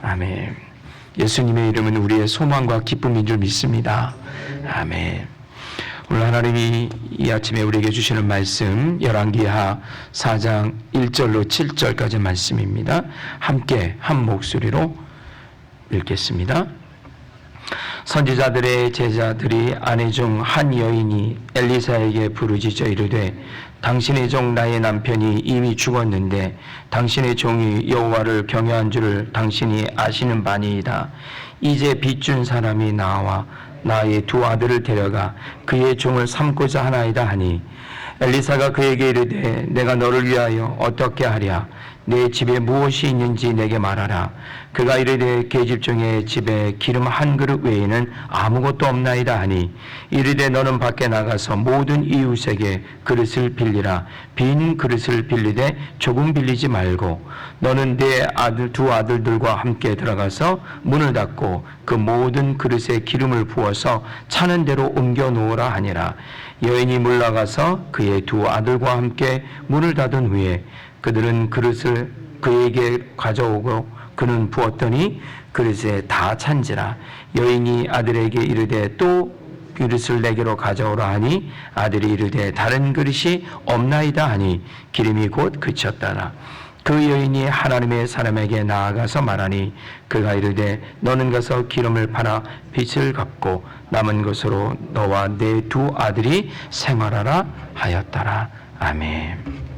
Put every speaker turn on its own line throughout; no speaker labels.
아멘. 예수님의 이름은 우리의 소망과 기쁨인 줄 믿습니다. 아멘. 오늘 하나님이 이 아침에 우리에게 주시는 말씀 열왕기하 4장 1절로 7절까지 말씀입니다. 함께 한 목소리로 읽겠습니다. 선지자들의 제자들이 아내 중 한 여인이 엘리사에게 부르짖어 이르되 당신의 종 나의 남편이 이미 죽었는데 당신의 종이 여호와를 경외한 줄을 당신이 아시는 바니이다. 이제 빚준 사람이 나와 나의 두 아들을 데려가 그의 종을 삼고자 하나이다 하니 엘리사가 그에게 이르되 내가 너를 위하여 어떻게 하랴? 내 집에 무엇이 있는지 내게 말하라. 그가 이르되 계집종의 집에 기름 한 그릇 외에는 아무것도 없나이다 하니 이르되 너는 밖에 나가서 모든 이웃에게 그릇을 빌리라. 빈 그릇을 빌리되 조금 빌리지 말고 너는 내 두 아들들과 함께 들어가서 문을 닫고 그 모든 그릇에 기름을 부어서 차는 대로 옮겨 놓으라 하니라. 여인이 물러가서 그의 두 아들과 함께 문을 닫은 후에 그들은 그릇을 그에게 가져오고 그는 부었더니 그릇에 다 찬지라. 여인이 아들에게 이르되 또 그릇을 내게로 가져오라 하니 아들이 이르되 다른 그릇이 없나이다 하니 기름이 곧 그쳤더라. 그 여인이 하나님의 사람에게 나아가서 말하니 그가 이르되 너는 가서 기름을 팔아 빚을 갚고 남은 것으로 너와 내 두 아들이 생활하라 하였더라. 아멘.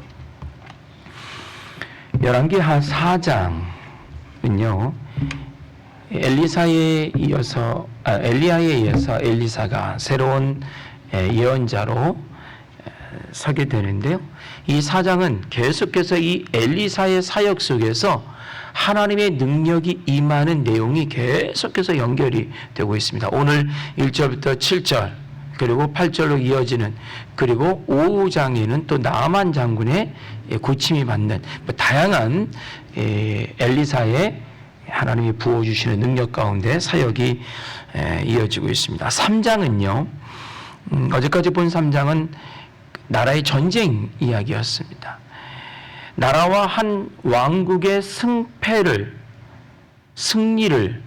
열왕기하 4장은요 엘리야에 이어서 엘리사가 새로운 예언자로 서게 되는데요. 이 4장은 계속해서 이 엘리사의 사역 속에서 하나님의 능력이 임하는 내용이 계속해서 연결이 되고 있습니다. 오늘 1절부터 7절 그리고 8절로 이어지는 그리고 5장에는 또 나아만 장군의 고침이 받는 다양한 엘리사의 하나님이 부어주시는 능력 가운데 사역이 이어지고 있습니다. 3장은요 어제까지 본 3장은 나라의 전쟁 이야기였습니다. 나라와 한 왕국의 승리를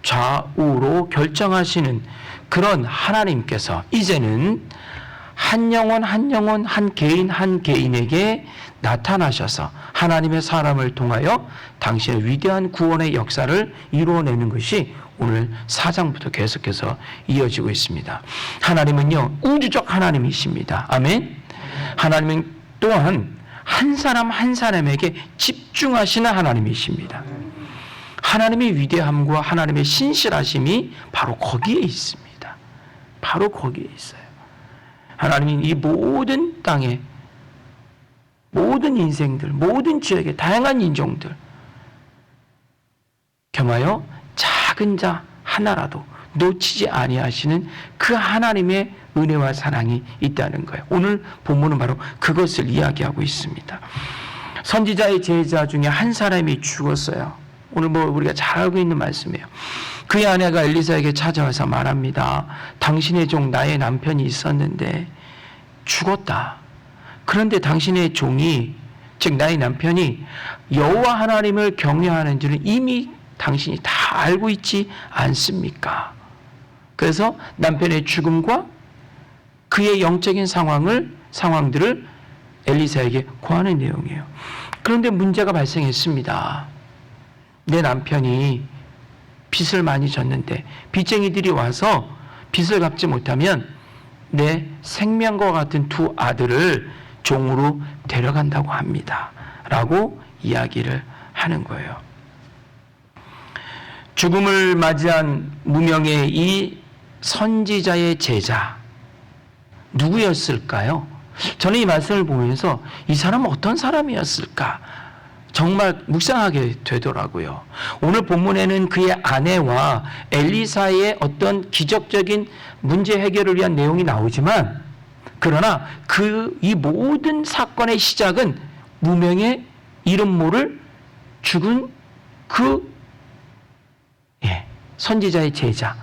좌우로 결정하시는 그런 하나님께서 이제는 한 영혼 한 개인에게 나타나셔서 하나님의 사람을 통하여 당신의 위대한 구원의 역사를 이루어내는 것이 오늘 4장부터 계속해서 이어지고 있습니다. 하나님은요 우주적 하나님이십니다. 아멘. 하나님은 또한 한 사람 한 사람에게 집중하시는 하나님이십니다. 하나님의 위대함과 하나님의 신실하심이 바로 거기에 있습니다. 바로 거기에 있어요. 하나님이 이 모든 땅에 모든 인생들, 모든 지역의 다양한 인종들 겸하여 작은 자 하나라도 놓치지 아니하시는 그 하나님의 은혜와 사랑이 있다는 거예요. 오늘 본문은 바로 그것을 이야기하고 있습니다. 선지자의 제자 중에 한 사람이 죽었어요. 오늘 우리가 잘 알고 있는 말씀이에요. 그의 아내가 엘리사에게 찾아와서 말합니다. 당신의 종 나의 남편이 있었는데 죽었다. 그런데 당신의 종이 즉 나의 남편이 여호와 하나님을 경외하는 줄은 이미 당신이 다 알고 있지 않습니까? 그래서 남편의 죽음과 그의 영적인 상황들을 엘리사에게 고하는 내용이에요. 그런데 문제가 발생했습니다. 내 남편이 빚을 많이 졌는데 빚쟁이들이 와서 빚을 갚지 못하면 내 생명과 같은 두 아들을 종으로 데려간다고 합니다. 라고 이야기를 하는 거예요. 죽음을 맞이한 무명의 이 선지자의 제자 누구였을까요? 저는 이 말씀을 보면서 이 사람은 어떤 사람이었을까? 정말 묵상하게 되더라고요. 오늘 본문에는 그의 아내와 엘리사의 어떤 기적적인 문제 해결을 위한 내용이 나오지만 그러나 이 모든 사건의 시작은 무명의 이름 모를 죽은 선지자의 제자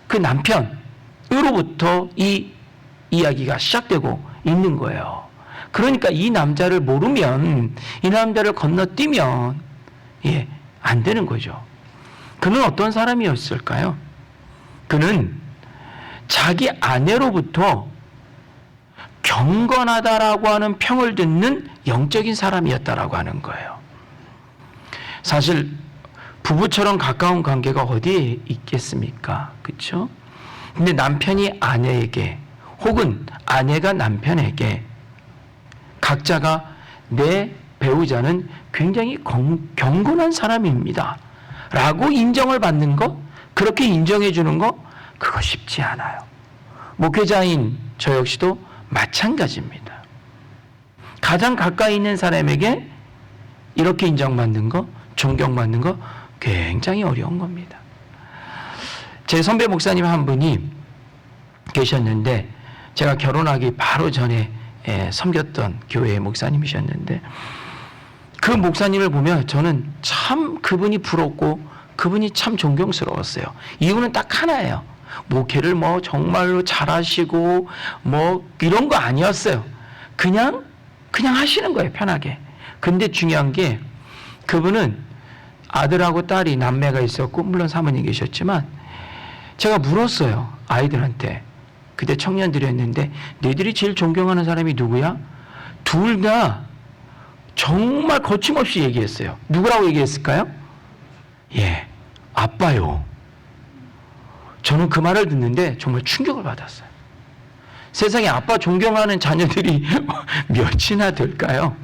그 남편으로부터 이 이야기가 시작되고 있는 거예요. 그러니까 이 남자를 모르면 이 남자를 건너뛰면 안 되는 거죠. 그는 어떤 사람이었을까요? 그는 자기 아내로부터 경건하다라고 하는 평을 듣는 영적인 사람이었다라고 하는 거예요. 사실 부부처럼 가까운 관계가 어디에 있겠습니까? 그렇죠? 근데 남편이 아내에게 혹은 아내가 남편에게 각자가 내 배우자는 굉장히 경건한 사람입니다 라고 인정을 받는 것, 그렇게 인정해 주는 것, 그거 쉽지 않아요. 목회자인 저 역시도 마찬가지입니다. 가장 가까이 있는 사람에게 이렇게 인정받는 거, 존경받는 거 굉장히 어려운 겁니다. 제 선배 목사님 한 분이 계셨는데, 제가 결혼하기 바로 전에 섬겼던 교회의 목사님이셨는데, 그 목사님을 보면 저는 참 그분이 부럽고 그분이 참 존경스러웠어요. 이유는 딱 하나예요. 목회를 뭐 정말로 잘하시고 뭐 이런 거 아니었어요. 그냥 하시는 거예요, 편하게. 근데 중요한 게 그분은 아들하고 딸이 남매가 있었고, 물론 사모님 계셨지만, 제가 물었어요, 아이들한테. 그때 청년들이었는데, 너희들이 제일 존경하는 사람이 누구야? 둘 다 정말 거침없이 얘기했어요. 누구라고 얘기했을까요? 예, 아빠요. 저는 그 말을 듣는데 정말 충격을 받았어요. 세상에 아빠 존경하는 자녀들이 몇이나 될까요?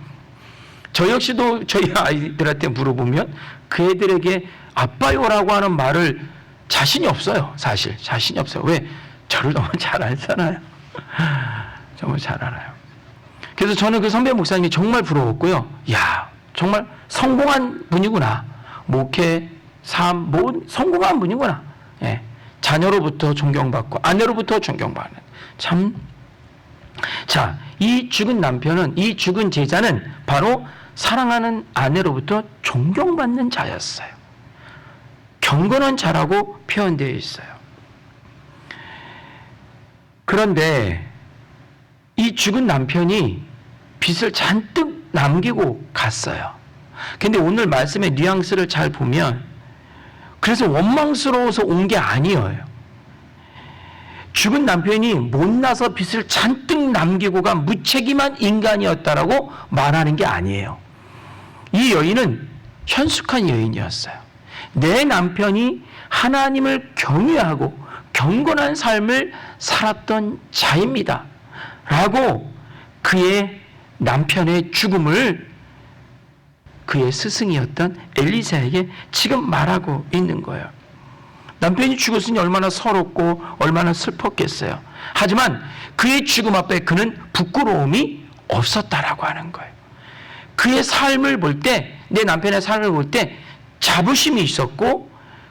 저 역시도 저희 아이들한테 물어보면 그 애들에게 아빠요라고 하는 말을 자신이 없어요. 사실 자신이 없어요. 왜? 저를 너무 잘 알잖아요. 정말 잘 알아요. 그래서 저는 그 선배 목사님이 정말 부러웠고요. 야, 정말 성공한 분이구나. 목회, 삶, 성공한 분이구나. 예. 자녀로부터 존경받고 아내로부터 존경받는. 참. 자, 이 죽은 남편은, 이 죽은 제자는 바로 사랑하는 아내로부터 존경받는 자였어요. 경건한 자라고 표현되어 있어요. 그런데 이 죽은 남편이 빚을 잔뜩 남기고 갔어요. 근데 오늘 말씀의 뉘앙스를 잘 보면, 그래서 원망스러워서 온 게 아니에요. 죽은 남편이 못나서 빚을 잔뜩 남기고 간 무책임한 인간이었다라고 말하는 게 아니에요. 이 여인은 현숙한 여인이었어요. 내 남편이 하나님을 경외하고 경건한 삶을 살았던 자입니다 라고 그의 남편의 죽음을 그의 스승이었던 엘리사에게 지금 말하고 있는 거예요. 남편이 죽었으니 얼마나 서럽고 얼마나 슬펐겠어요. 하지만 그의 죽음 앞에 그는 부끄러움이 없었다라고 하는 거예요. 그의 삶을 볼 때, 내 남편의 삶을 볼 때 자부심이 있었고,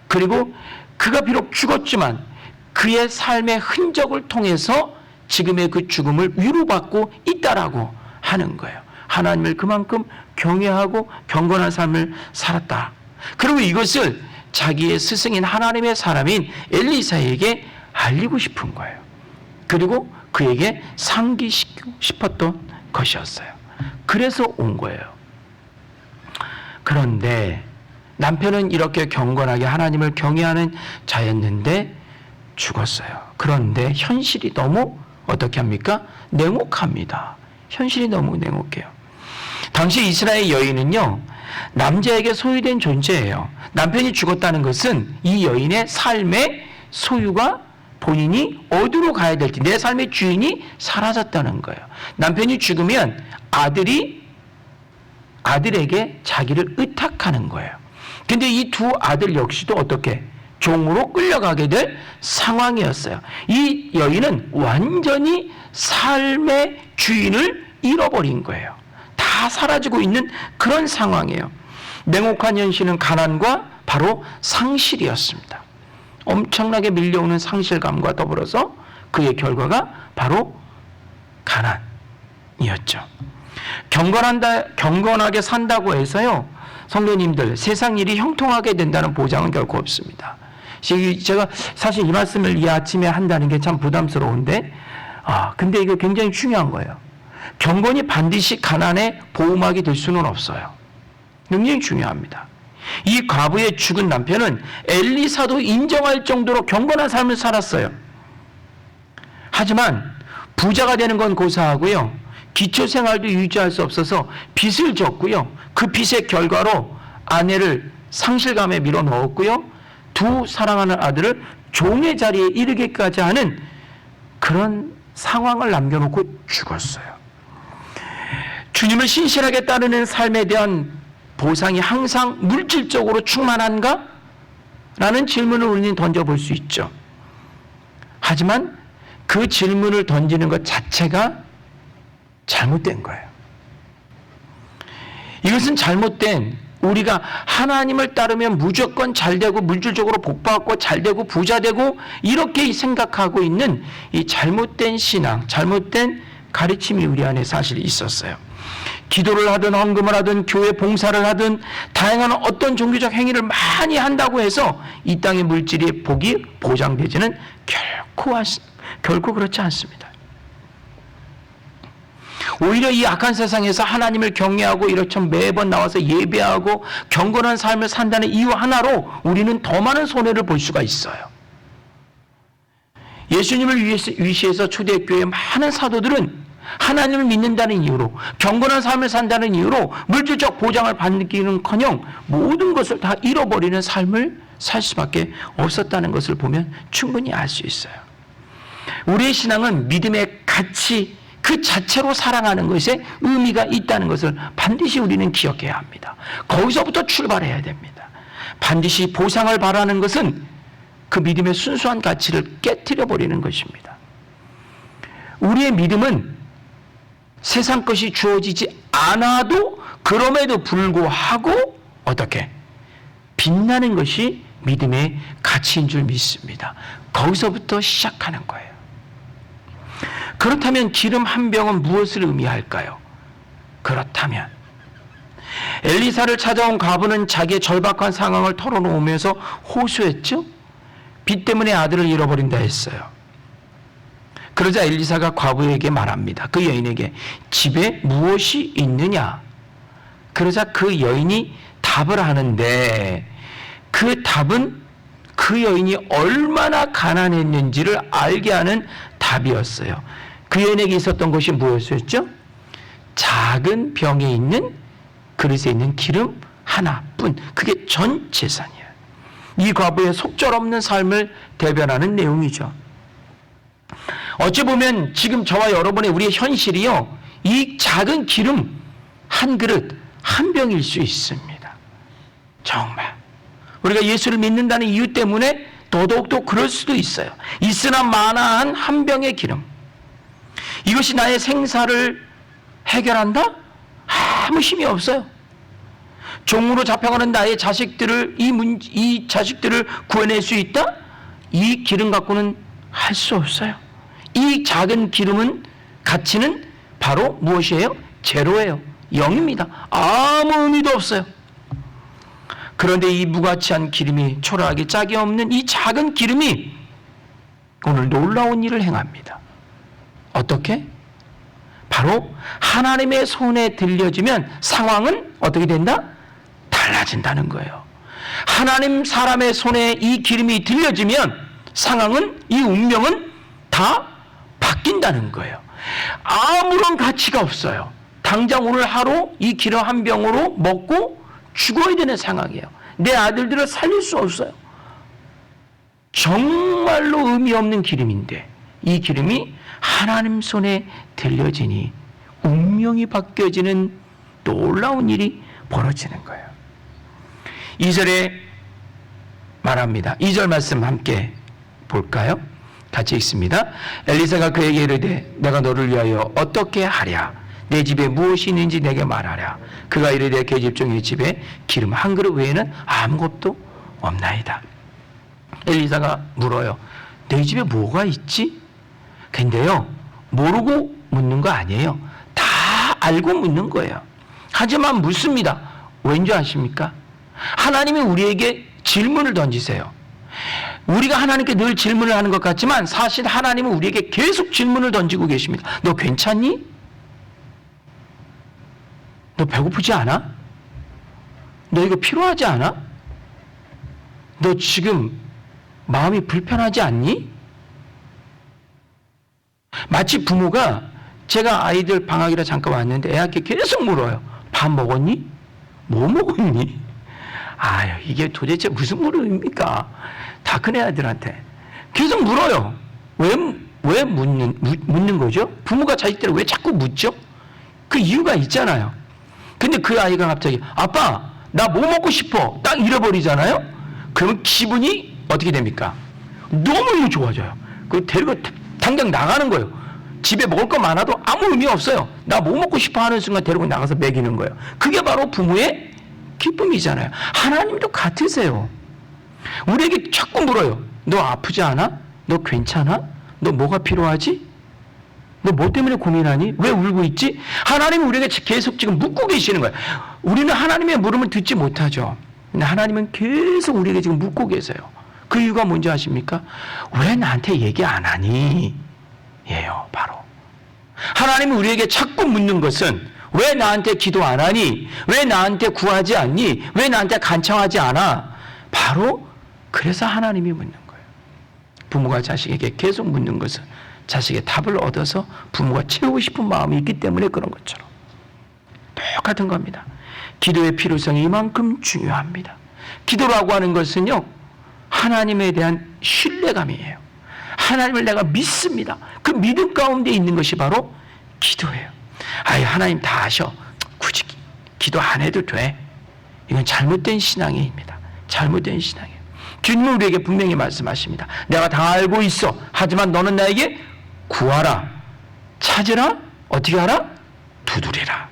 그리고 그가 비록 죽었지만 그의 삶의 흔적을 통해서 지금의 그 죽음을 위로받고 있다라고 하는 거예요. 하나님을 그만큼 경외하고 경건한 삶을 살았다. 그리고 이것을 자기의 스승인 하나님의 사람인 엘리사에게 알리고 싶은 거예요. 그리고 그에게 상기시키고 싶었던 것이었어요. 그래서 온 거예요. 그런데 남편은 이렇게 경건하게 하나님을 경외하는 자였는데 죽었어요. 그런데 현실이 너무 어떻게 합니까? 냉혹합니다. 현실이 너무 냉혹해요. 당시 이스라엘 여인은요, 남자에게 소유된 존재예요. 남편이 죽었다는 것은 이 여인의 삶의 소유가 본인이 어디로 가야 될지, 내 삶의 주인이 사라졌다는 거예요. 남편이 죽으면 아들에게 자기를 의탁하는 거예요. 근데 이 두 아들 역시도 어떻게? 종으로 끌려가게 될 상황이었어요. 이 여인은 완전히 삶의 주인을 잃어버린 거예요. 다 사라지고 있는 그런 상황이에요. 냉혹한 현실은 가난과 바로 상실이었습니다. 엄청나게 밀려오는 상실감과 더불어서 그의 결과가 바로 가난이었죠. 경건하게 산다고 해서요, 성도님들, 세상 일이 형통하게 된다는 보장은 결코 없습니다. 제가 사실 이 말씀을 이 아침에 한다는 게 참 부담스러운데, 근데 이거 굉장히 중요한 거예요. 경건이 반드시 가난의 보호막이 될 수는 없어요. 굉장히 중요합니다. 이 과부의 죽은 남편은 엘리사도 인정할 정도로 경건한 삶을 살았어요. 하지만 부자가 되는 건 고사하고요, 기초 생활도 유지할 수 없어서 빚을 졌고요, 그 빚의 결과로 아내를 상실감에 밀어 넣었고요, 두 사랑하는 아들을 종의 자리에 이르게까지 하는 그런 상황을 남겨놓고 죽었어요. 주님을 신실하게 따르는 삶에 대한 보상이 항상 물질적으로 충만한가? 라는 질문을 우리는 던져볼 수 있죠. 하지만 그 질문을 던지는 것 자체가 잘못된 거예요. 이것은 잘못된, 우리가 하나님을 따르면 무조건 잘되고 물질적으로 복받고 잘되고 부자되고 이렇게 생각하고 있는 이 잘못된 신앙, 잘못된 가르침이 우리 안에 사실 있었어요. 기도를 하든 헌금을 하든 교회 봉사를 하든 다양한 어떤 종교적 행위를 많이 한다고 해서 이 땅의 물질의 복이 보장되지는 결코 그렇지 않습니다. 오히려 이 악한 세상에서 하나님을 경외하고 이렇게 매번 나와서 예배하고 경건한 삶을 산다는 이유 하나로 우리는 더 많은 손해를 볼 수가 있어요. 예수님을 위시해서 초대교회의 많은 사도들은 하나님을 믿는다는 이유로, 경건한 삶을 산다는 이유로 물질적 보장을 받기는커녕 모든 것을 다 잃어버리는 삶을 살 수밖에 없었다는 것을 보면 충분히 알 수 있어요. 우리의 신앙은 믿음의 가치 그 자체로 사랑하는 것에 의미가 있다는 것을 반드시 우리는 기억해야 합니다. 거기서부터 출발해야 됩니다. 반드시 보상을 바라는 것은 그 믿음의 순수한 가치를 깨트려버리는 것입니다. 우리의 믿음은 세상 것이 주어지지 않아도 그럼에도 불구하고 어떻게? 빛나는 것이 믿음의 가치인 줄 믿습니다. 거기서부터 시작하는 거예요. 그렇다면 기름 한 병은 무엇을 의미할까요? 그렇다면 엘리사를 찾아온 과부는 자기의 절박한 상황을 털어놓으면서 호소했죠. 빚 때문에 아들을 잃어버린다 했어요. 그러자 엘리사가 과부에게 말합니다. 그 여인에게 집에 무엇이 있느냐? 그러자 그 여인이 답을 하는데 그 답은 그 여인이 얼마나 가난했는지를 알게 하는 답이었어요. 그 여인에게 있었던 것이 무엇이었죠? 작은 병에 있는 그릇에 있는 기름 하나뿐. 그게 전 재산이에요. 이 과부의 속절없는 삶을 대변하는 내용이죠. 어찌 보면 지금 저와 여러분의 우리의 현실이요, 이 작은 기름 한 그릇 한 병일 수 있습니다. 정말 우리가 예수를 믿는다는 이유 때문에 더더욱더 그럴 수도 있어요. 있으나 마나한 한 병의 기름, 이것이 나의 생사를 해결한다? 아무 힘이 없어요. 종으로 잡혀가는 나의 자식들을 이 자식들을 구해낼 수 있다? 이 기름 갖고는 할 수 없어요. 이 작은 기름은 가치는 바로 무엇이에요? 제로예요. 0입니다. 아무 의미도 없어요. 그런데 이 무가치한 기름이, 초라하게 짝이 없는 이 작은 기름이 오늘 놀라운 일을 행합니다. 어떻게? 바로 하나님의 손에 들려지면 상황은 어떻게 된다? 달라진다는 거예요. 하나님 사람의 손에 이 기름이 들려지면 상황은, 이 운명은 다 바뀐다는 거예요. 아무런 가치가 없어요. 당장 오늘 하루 이 기름 한 병으로 먹고 죽어야 되는 상황이에요. 내 아들들을 살릴 수 없어요. 정말로 의미 없는 기름인데 이 기름이 하나님 손에 들려지니 운명이 바뀌어지는 놀라운 일이 벌어지는 거예요. 2절에 말합니다. 2절 말씀 함께 볼까요? 같이 읽습니다. 엘리사가 그에게 이르되 내가 너를 위하여 어떻게 하랴? 내 집에 무엇이 있는지 내게 말하랴. 그가 이르되 계집종의 집에 기름 한 그릇 외에는 아무것도 없나이다. 엘리사가 물어요. 내 집에 뭐가 있지? 근데요, 모르고 묻는 거 아니에요. 다 알고 묻는 거예요. 하지만 묻습니다. 왠지 아십니까? 하나님이 우리에게 질문을 던지세요. 우리가 하나님께 늘 질문을 하는 것 같지만 사실 하나님은 우리에게 계속 질문을 던지고 계십니다. 너 괜찮니? 너 배고프지 않아? 너 이거 필요하지 않아? 너 지금 마음이 불편하지 않니? 마치 부모가 제가 아이들 방학이라 잠깐 왔는데 애한테 계속 물어요. 밥 먹었니? 뭐 먹었니? 아유, 이게 도대체 무슨 물음입니까? 다 큰 애들한테 계속 물어요. 왜 묻는 거죠? 부모가 자식들을 왜 자꾸 묻죠? 그 이유가 있잖아요. 근데 그 아이가 갑자기 아빠 나 뭐 먹고 싶어 딱 잃어버리잖아요. 그러면 기분이 어떻게 됩니까? 너무 좋아져요. 그 데리고 당장 나가는 거예요. 집에 먹을 거 많아도 아무 의미 없어요. 나 뭐 먹고 싶어 하는 순간 데리고 나가서 먹이는 거예요. 그게 바로 부모의 기쁨이잖아요. 하나님도 같으세요. 우리에게 자꾸 물어요. 너 아프지 않아? 너 괜찮아? 너 뭐가 필요하지? 너 뭐 때문에 고민하니? 왜 울고 있지? 하나님이 우리에게 계속 지금 묻고 계시는 거예요. 우리는 하나님의 물음을 듣지 못하죠. 근데 하나님은 계속 우리에게 지금 묻고 계세요. 그 이유가 뭔지 아십니까? 왜 나한테 얘기 안 하니? 예요, 바로. 하나님이 우리에게 자꾸 묻는 것은 왜 나한테 기도 안 하니? 왜 나한테 구하지 않니? 왜 나한테 간청하지 않아? 바로 그래서 하나님이 묻는 거예요. 부모가 자식에게 계속 묻는 것은 자식의 답을 얻어서 부모가 채우고 싶은 마음이 있기 때문에 그런 것처럼 똑같은 겁니다. 기도의 필요성이 이만큼 중요합니다. 기도라고 하는 것은요, 하나님에 대한 신뢰감이에요. 하나님을 내가 믿습니다. 그 믿음 가운데 있는 것이 바로 기도예요. 아이, 하나님 다 아셔. 굳이 기도 안 해도 돼. 이건 잘못된 신앙입니다. 잘못된 신앙이에요. 주님은 우리에게 분명히 말씀하십니다. 내가 다 알고 있어. 하지만 너는 나에게 구하라. 찾으라. 어떻게 하라? 두드리라.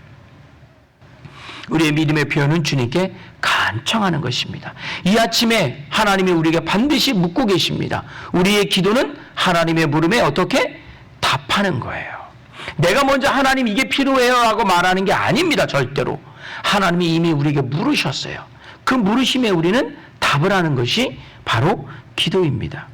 우리의 믿음의 표현은 주님께 간청하는 것입니다. 이 아침에 하나님이 우리에게 반드시 묻고 계십니다. 우리의 기도는 하나님의 물음에 어떻게 답하는 거예요. 내가 먼저 하나님 이게 필요해요 라고 말하는 게 아닙니다. 절대로. 하나님이 이미 우리에게 물으셨어요. 그 물으심에 우리는 답을 하는 것이 바로 기도입니다.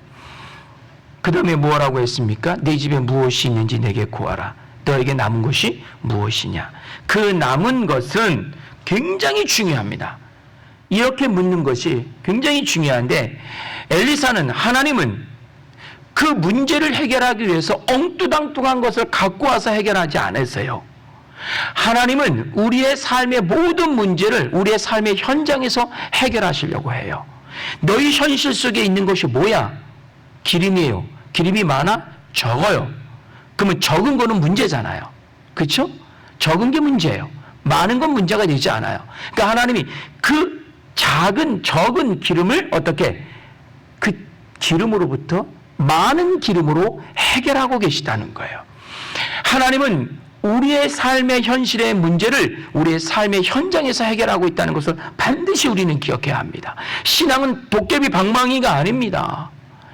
그 다음에 뭐라고 했습니까? 내 집에 무엇이 있는지 내게 구하라. 너에게 남은 것이 무엇이냐? 그 남은 것은 굉장히 중요합니다. 이렇게 묻는 것이 굉장히 중요한데, 엘리사는, 하나님은 그 문제를 해결하기 위해서 엉뚱당뚱한 것을 갖고 와서 해결하지 않았어요. 하나님은 우리의 삶의 모든 문제를 우리의 삶의 현장에서 해결하시려고 해요. 너희 현실 속에 있는 것이 뭐야? 기름이에요. 기름이 많아? 적어요. 그러면 적은 거는 문제잖아요. 그렇죠? 적은 게 문제예요. 많은 건 문제가 되지 않아요. 그러니까 하나님이 그 적은 기름을 어떻게, 그 기름으로부터 많은 기름으로 해결하고 계시다는 거예요. 하나님은 우리의 삶의 현실의 문제를 우리의 삶의 현장에서 해결하고 있다는 것을 반드시 우리는 기억해야 합니다. 신앙은 도깨비 방망이가 아닙니다.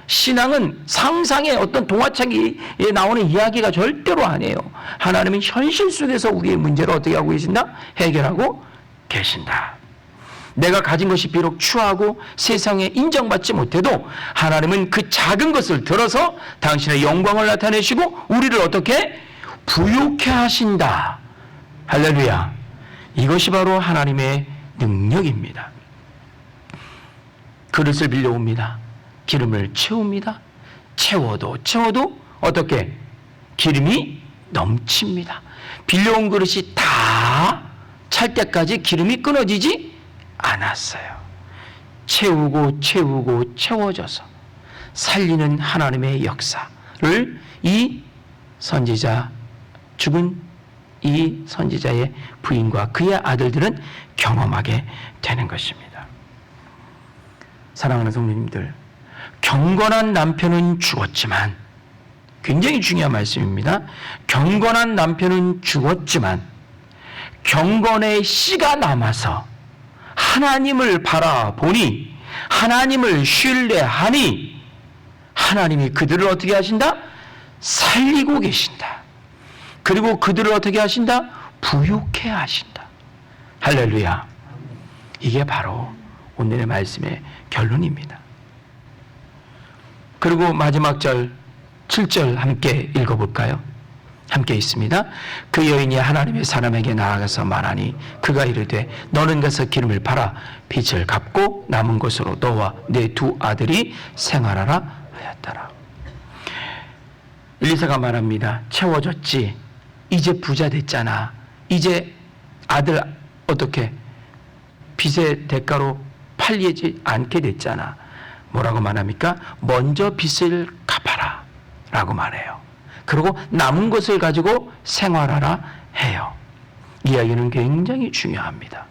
신앙은 상상의 어떤 동화책에 나오는 이야기가 절대로 아니에요. 하나님은 현실 속에서 우리의 문제를 어떻게 하고 계신다? 해결하고 계신다. 내가 가진 것이 비록 추하고 세상에 인정받지 못해도 하나님은 그 작은 것을 들어서 당신의 영광을 나타내시고 우리를 어떻게 부유케 하신다. 할렐루야. 이것이 바로 하나님의 능력입니다. 그릇을 빌려옵니다. 기름을 채웁니다. 채워도 어떻게? 기름이 넘칩니다. 빌려온 그릇이 다 찰 때까지 기름이 끊어지지 않았어요. 채워져서 살리는 하나님의 역사를 이 선지자, 죽은 이 선지자의 부인과 그의 아들들은 경험하게 되는 것입니다. 사랑하는 성도님들, 경건한 남편은 죽었지만, 굉장히 중요한 말씀입니다. 경건한 남편은 죽었지만 경건의 씨가 남아서 하나님을 바라보니, 하나님을 신뢰하니 하나님이 그들을 어떻게 하신다? 살리고 계신다. 그리고 그들을 어떻게 하신다? 부유케 하신다. 할렐루야. 이게 바로 오늘의 말씀의 결론입니다. 그리고 마지막 절 7절 함께 읽어볼까요? 함께 있습니다. 그 여인이 하나님의 사람에게 나아가서 말하니 그가 이르되 너는 가서 기름을 팔아 빚을 갚고 남은 것으로 너와 내 두 아들이 생활하라 하였더라. 엘리사가 말합니다. 채워졌지. 이제 부자 됐잖아. 이제 아들 어떻게 빚의 대가로 팔리지 않게 됐잖아. 뭐라고 말합니까? 먼저 빚을 갚아라 라고 말해요. 그리고 남은 것을 가지고 생활하라 해요. 이 이야기는 굉장히 중요합니다.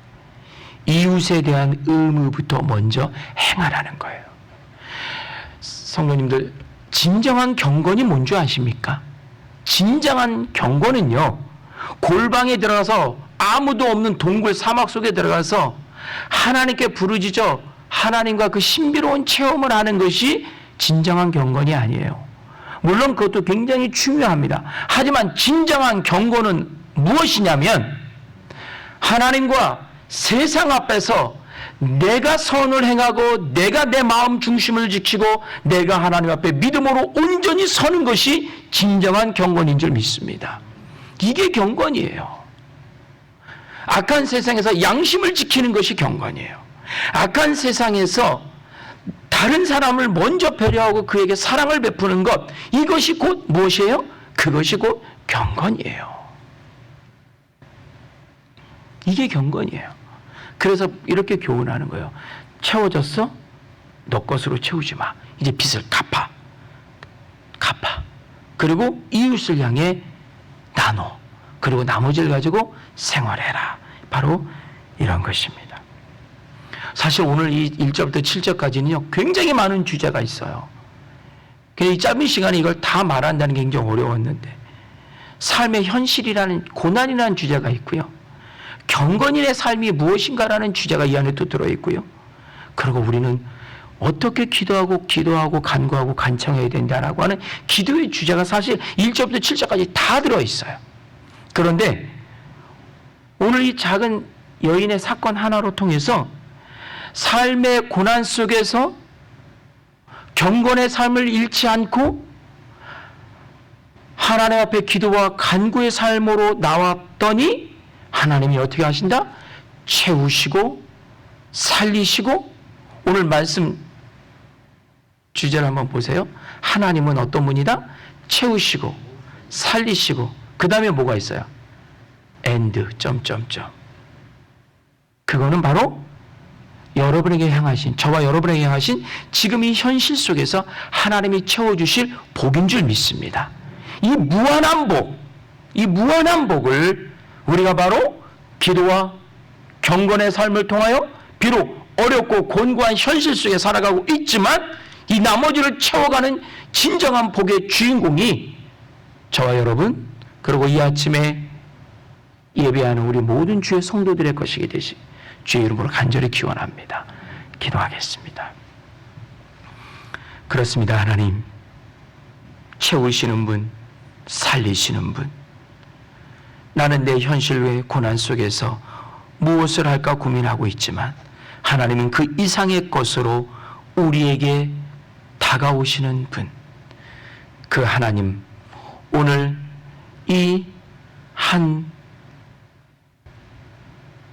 이웃에 대한 의무부터 먼저 행하라는 거예요. 성도님들, 진정한 경건이 뭔지 아십니까? 진정한 경건은요, 골방에 들어가서 아무도 없는 동굴 사막 속에 들어가서 하나님께 부르짖어 하나님과 그 신비로운 체험을 하는 것이 진정한 경건이 아니에요. 물론 그것도 굉장히 중요합니다. 하지만 진정한 경건은 무엇이냐면 하나님과 세상 앞에서 내가 선을 행하고 내가 내 마음 중심을 지키고 내가 하나님 앞에 믿음으로 온전히 서는 것이 진정한 경건인 줄 믿습니다. 이게 경건이에요. 악한 세상에서 양심을 지키는 것이 경건이에요. 악한 세상에서 다른 사람을 먼저 배려하고 그에게 사랑을 베푸는 것, 이것이 곧 무엇이에요? 그것이 곧 경건이에요. 이게 경건이에요. 그래서 이렇게 교훈하는 거예요. 채워졌어? 너 것으로 채우지 마. 이제 빚을 갚아. 그리고 이웃을 향해 나눠. 그리고 나머지를 가지고 생활해라. 바로 이런 것입니다. 사실 오늘 이 1절부터 7절까지는요, 굉장히 많은 주제가 있어요. 이 짧은 시간에 이걸 다 말한다는 게 굉장히 어려웠는데, 삶의 현실이라는, 고난이라는 주제가 있고요. 경건인의 삶이 무엇인가라는 주제가 이 안에 또 들어있고요. 그리고 우리는 어떻게 기도하고 간구하고 간청해야 된다라고 하는 기도의 주제가 사실 1절부터 7절까지 다 들어있어요. 그런데 오늘 이 작은 여인의 사건 하나로 통해서 삶의 고난 속에서 경건의 삶을 잃지 않고 하나님 앞에 기도와 간구의 삶으로 나왔더니 하나님이 어떻게 하신다? 채우시고 살리시고. 오늘 말씀 주제를 한번 보세요. 하나님은 어떤 분이다? 채우시고 살리시고 그 다음에 뭐가 있어요? and 그거는 바로 여러분에게 향하신, 저와 여러분에게 향하신 지금 이 현실 속에서 하나님이 채워주실 복인 줄 믿습니다. 이 무한한 복을 우리가 바로 기도와 경건의 삶을 통하여 비록 어렵고 곤고한 현실 속에 살아가고 있지만 이 나머지를 채워가는 진정한 복의 주인공이 저와 여러분, 그리고 이 아침에 예배하는 우리 모든 주의 성도들의 것이게 되시 주의 이름으로 간절히 기원합니다. 기도하겠습니다. 그렇습니다. 하나님, 채우시는 분, 살리시는 분. 나는 내 현실 외의 고난 속에서 무엇을 할까 고민하고 있지만 하나님은 그 이상의 것으로 우리에게 다가오시는 분. 그 하나님, 오늘 이 한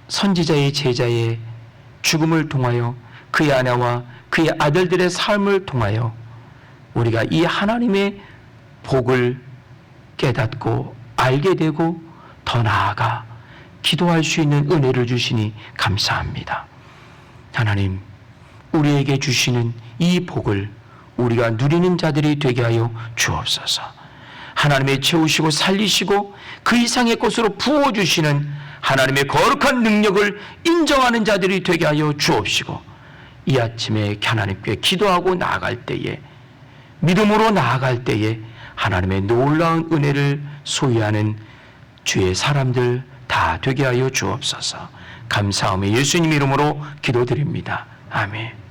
선지자의 제자의 죽음을 통하여 그의 아내와 그의 아들들의 삶을 통하여 우리가 이 하나님의 복을 깨닫고 알게 되고 더 나아가 기도할 수 있는 은혜를 주시니 감사합니다. 하나님, 우리에게 주시는 이 복을 우리가 누리는 자들이 되게 하여 주옵소서. 하나님의 채우시고 살리시고 그 이상의 것으로 부어주시는 하나님의 거룩한 능력을 인정하는 자들이 되게 하여 주옵시고, 이 아침에 하나님께 기도하고 나아갈 때에, 믿음으로 나아갈 때에 하나님의 놀라운 은혜를 소유하는 주의 사람들 다 되게 하여 주옵소서. 감사하며 예수님 이름으로 기도드립니다. 아멘.